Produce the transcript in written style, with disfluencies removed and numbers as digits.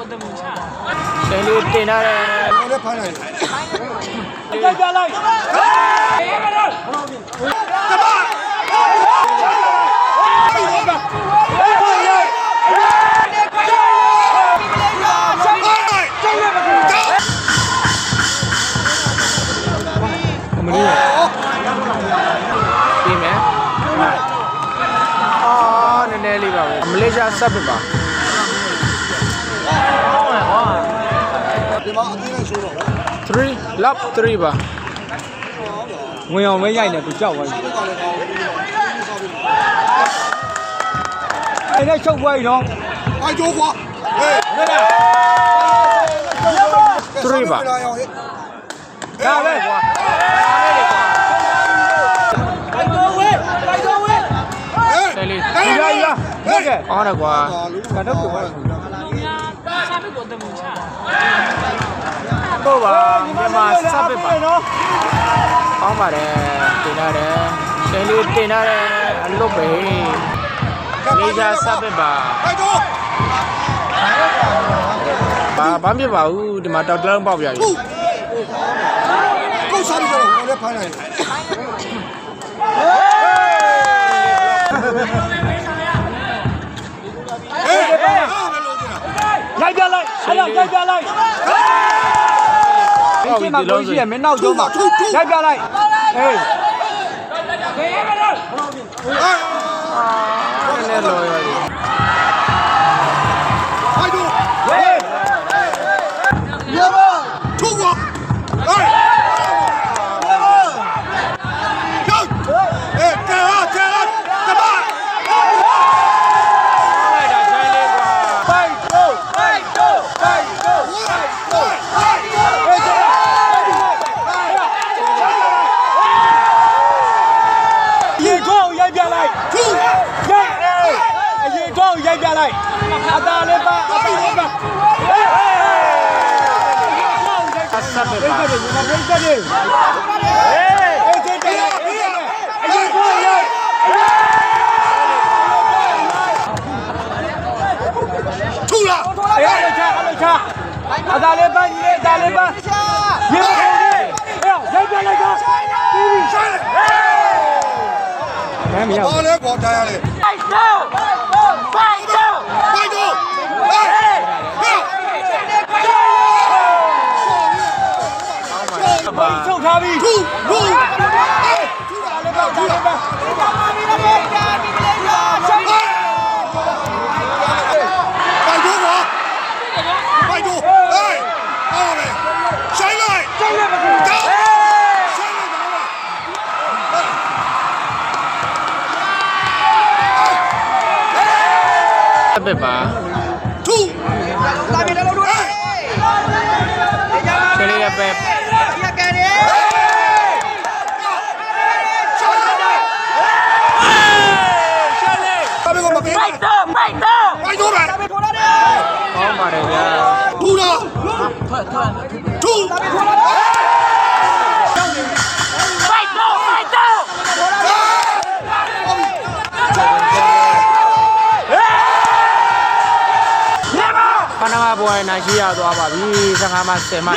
ရှင်လေးတင်ရတယ် လည်းဖိုင်းလိုက် ကြကြလိုက် မလို့ပြင်မယ်အော်နည်းနည်းလေးပါပဲမလေးရှားဆက်ပြပါ ဒီမှာအတင်းနဲ့ရှိုးတော့3 lap 3ပါဝင်အောင်မဲရိုက်နေသူကြောက်သွားပြီအဲ့နဲ့ချုပ်သွားပြီနော် အိုက်ကျိုးကွာဟေး 3ပါဒါပဲကွာတယ်လီရရဟုတ်ကဲ့အော်ရကွာကတော့ကွာတော့ပါမြန်မာစပ်ပစ်ပါအောင်းပါတယ်တင်ရတယ်ရှင်လေးတင်ရတယ်အလုတ်ပဲလေးချစပ်ပစ်ပါ အိုက်ကျိုး ဘာဖြစ်ပါဘူးဒီမှာတောက်တလုံးပေါက်ပြပြီ ကိုစားပြီးတော့လည်းဖိုင်းလိုက်ဟေးရိုအားပဲလို့ကြာက်ပြလိုက်အဲ့တော့ရိုက်ပြလိုက်ဒီမှာကိုရှိရမင်းနောက်ကျုံးပါရိုက်ပြလိုက်ဟေးနည်းနည်းလောရည် အိုက်ကျိုး ဟေး ရပါထူကွာဟေးကျောက်ဟေးကဲဟာကဲဟာတပါ လိုက်တာဂျိုင်းလေးကွာဖိုက်တိုးဖိုက်တိုးဖိုက်တိုး ရေကောရိုက်ပြလိုက်ရိုက်အရေကောရိုက်ပြလိုက်အတားလေးပါအတားလေးပါဆက်ပဲပါဒီမှာပြိတ္တတွေဟေးအေးကြည့်တယ်အရေကောရိုက်ထူလာ အေးအချအတားလေးပါညီအတားလေးပါရေမခေါ်နေရိုက်ပြလိုက်တော့ပြီးပြီဆိုင်မင်းမရောက် ဘာလဲကွာထားရတယ် ဖိုက်တိုးဖိုက်တိုး ဖိုက်တော့ဟေးဟေး ဘာချုပ်ထားပြီ ထူထူဟေးထူလာလည်းပေါ့ထူလာဖိုက်တော့ကွာဖိုက်တော့ဟေးအားပဲဆိုင်လိုက် ဆိုင်လိုက်ပါကွာ တော့ဆိုင်လိုက်ပါ အပစ်ပါ ထူလာပြီတော့တို့ဟေး ချေလေးရပဲဘာပဲကိုမပေးဖိုက်တော့ပဲ ကောင်းပါတယ်ဗျာ ထူလာထူပနာမဘွားနာရှိရသွားပါပြီ15မှ10မှ